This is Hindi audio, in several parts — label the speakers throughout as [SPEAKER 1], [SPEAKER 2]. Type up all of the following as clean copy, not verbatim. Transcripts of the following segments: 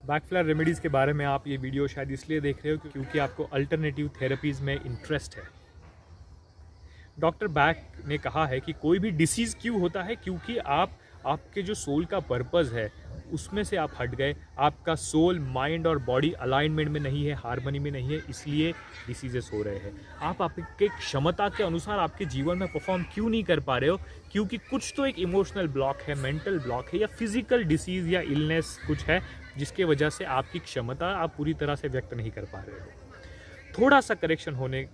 [SPEAKER 1] बैकफ्लायर रेमेडीज़ के बारे में आप ये वीडियो शायद इसलिए देख रहे हो क्योंकि आपको अल्टरनेटिव थेरेपीज़ में इंटरेस्ट है। डॉक्टर बैक ने कहा है कि कोई भी डिसीज़ क्यों होता है, क्योंकि आपके जो सोल का पर्पस है उसमें से आप हट गए। आपका सोल, माइंड और बॉडी अलाइनमेंट में नहीं है, हार्मनी में नहीं है, इसलिए डिसीजेस हो रहे हैं। आप आपके क्षमता के अनुसार आपके जीवन में परफॉर्म क्यों नहीं कर पा रहे हो? क्योंकि कुछ तो एक इमोशनल ब्लॉक है, मेंटल ब्लॉक है, या फिजिकल डिसीज़ या इलनेस कुछ है जिसके वजह से आपकी क्षमता आप पूरी तरह से व्यक्त नहीं कर पा रहे हो। थोड़ा सा करेक्शन होने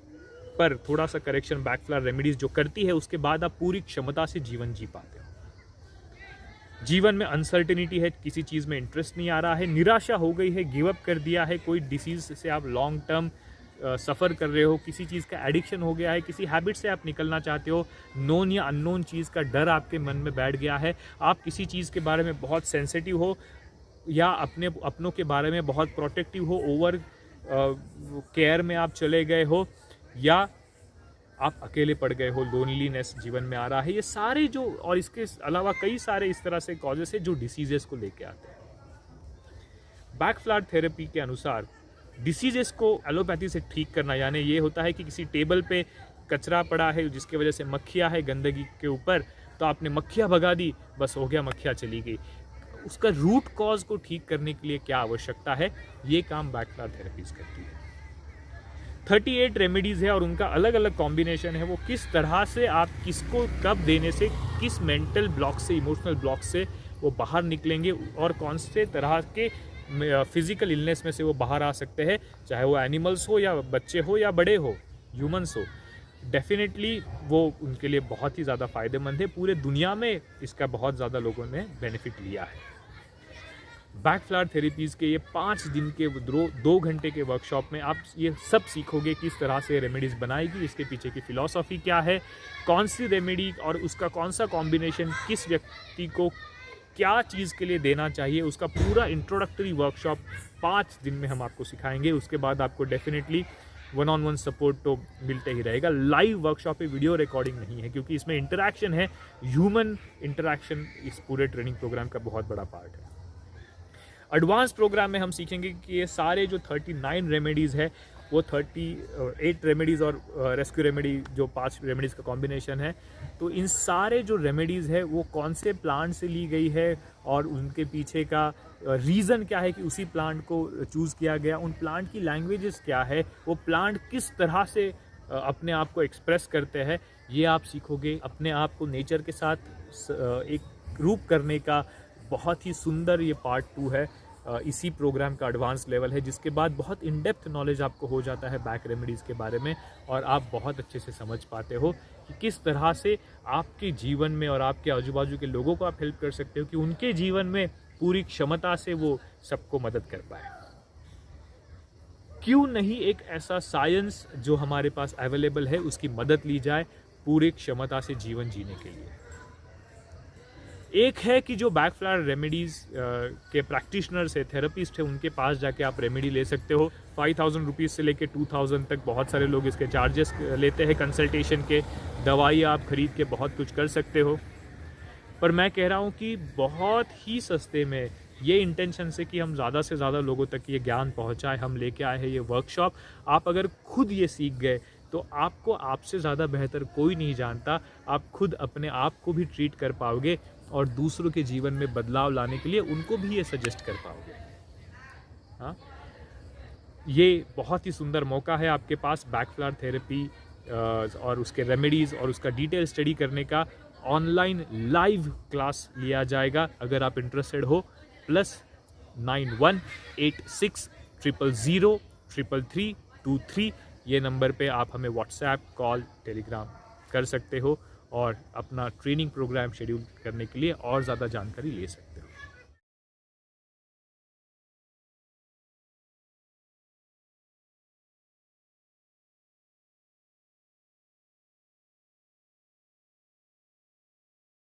[SPEAKER 1] पर, थोड़ा सा करेक्शन बैकफ्लायर रेमेडीज जो करती है, उसके बाद आप पूरी क्षमता से जीवन जी पाते हो। जीवन में अनसर्टेनिटी है, किसी चीज़ में इंटरेस्ट नहीं आ रहा है, निराशा हो गई है, गिव अप कर दिया है, कोई डिसीज़ से आप लॉन्ग टर्म सफ़र कर रहे हो, किसी चीज़ का एडिक्शन हो गया है, किसी हैबिट से आप निकलना चाहते हो, नोन या अननोन चीज़ का डर आपके मन में बैठ गया है, आप किसी चीज़ के बारे में बहुत सेंसिटिव हो या अपनों के बारे में बहुत प्रोटेक्टिव हो, ओवर केयर में आप चले गए हो, या आप अकेले पड़ गए हो, लोनलीनेस जीवन में आ रहा है। ये सारे जो, और इसके अलावा कई सारे इस तरह से कॉजेस है जो डिसीजेस को लेके आते हैं। बैकफ्लायर थेरेपी के अनुसार डिसीजेस को एलोपैथी से ठीक करना, यानी ये होता है कि किसी टेबल पे कचरा पड़ा है जिसके वजह से मक्खियाँ है गंदगी के ऊपर, तो आपने मक्खियाँ भगा दी, बस हो गया, मक्खियाँ चली गई। उसका रूट कॉज को ठीक करने के लिए क्या आवश्यकता है, ये काम बैकफ्लायर थेरेपीज करती है। 38 रेमेडीज़ है और उनका अलग अलग कॉम्बिनेशन है। वो किस तरह से आप किसको कब देने से, किस मेंटल ब्लॉक से, इमोशनल ब्लॉक से वो बाहर निकलेंगे और कौन से तरह के फिजिकल इलनेस में से वो बाहर आ सकते हैं, चाहे वो एनिमल्स हो या बच्चे हो या बड़े हो, ह्यूमंस हो। डेफिनेटली वो उनके लिए बहुत ही ज़्यादा फ़ायदेमंद है। पूरे दुनिया में इसका बहुत ज़्यादा लोगों ने बेनिफिट लिया है। बैकफ्लायर थेरेपीज़ के ये 5 दिन के 2 घंटे के वर्कशॉप में आप ये सब सीखोगे किस तरह से रेमेडीज़ बनाएगी, इसके पीछे की फ़िलॉसफ़ी क्या है, कौन सी रेमेडी और उसका कौन सा कॉम्बिनेशन किस व्यक्ति को क्या चीज़ के लिए देना चाहिए, उसका पूरा इंट्रोडक्टरी वर्कशॉप 5 दिन में हम आपको सिखाएंगे। उसके बाद आपको डेफिनेटली 1-on-1 सपोर्ट तो मिलते ही रहेगा। लाइव वर्कशॉप पे वीडियो रिकॉर्डिंग नहीं है क्योंकि इसमें इंटरैक्शन है, ह्यूमन इंटरैक्शन इस पूरे ट्रेनिंग प्रोग्राम का बहुत बड़ा पार्ट है। एडवांस प्रोग्राम में हम सीखेंगे कि ये सारे जो 39 रेमेडीज़ है, वो 38 रेमेडीज़ और रेस्क्यू रेमेडी जो 5 रेमेडीज़ का कॉम्बिनेशन है, तो इन सारे जो रेमेडीज़ है वो कौन से प्लांट से ली गई है और उनके पीछे का रीज़न क्या है कि उसी प्लांट को चूज़ किया गया, उन प्लांट की लैंग्वेजेस क्या है, वो प्लांट किस तरह से अपने आप को एक्सप्रेस करते हैं, ये आप सीखोगे। अपने आप को नेचर के साथ एक रूप करने का बहुत ही सुंदर ये पार्ट 2 है। इसी प्रोग्राम का एडवांस लेवल है, जिसके बाद बहुत इन डेप्थ नॉलेज आपको हो जाता है बैक रेमेडीज़ के बारे में और आप बहुत अच्छे से समझ पाते हो कि किस तरह से आपके जीवन में और आपके आजू बाजू के लोगों को आप हेल्प कर सकते हो कि उनके जीवन में पूरी क्षमता से वो सबको मदद कर पाए। क्यों नहीं एक ऐसा साइंस जो हमारे पास अवेलेबल है उसकी मदद ली जाए पूरी क्षमता से जीवन जीने के लिए। एक है कि जो बैकफ्लायर रेमेडीज़ के प्रैक्टिशनर्स है, थेरेपिस्ट है, उनके पास जाके आप रेमेडी ले सकते हो। 5000 रुपीज़ से लेके 2000 तक बहुत सारे लोग इसके चार्जेस लेते हैं कंसल्टेशन के। दवाई आप खरीद के बहुत कुछ कर सकते हो, पर मैं कह रहा हूँ कि बहुत ही सस्ते में, ये इंटेंशन से कि हम ज़्यादा से ज़्यादा लोगों तक ये ज्ञान पहुँचाएं, हम लेके आए हैं ये वर्कशॉप। आप अगर खुद ये सीख गए तो आपको आपसे ज़्यादा बेहतर कोई नहीं जानता। आप खुद अपने आप को भी ट्रीट कर पाओगे और दूसरों के जीवन में बदलाव लाने के लिए उनको भी ये सजेस्ट कर पाओगे। हाँ, ये बहुत ही सुंदर मौका है आपके पास बैकफ्लायर थेरेपी और उसके रेमेडीज़ और उसका डिटेल स्टडी करने का। ऑनलाइन लाइव क्लास लिया जाएगा अगर आप इंटरेस्टेड हो। +9186 000 3333 ये नंबर पे आप हमें व्हाट्सएप, कॉल, टेलीग्राम कर सकते हो और अपना ट्रेनिंग प्रोग्राम शेड्यूल करने के लिए और ज़्यादा जानकारी ले सकते हो।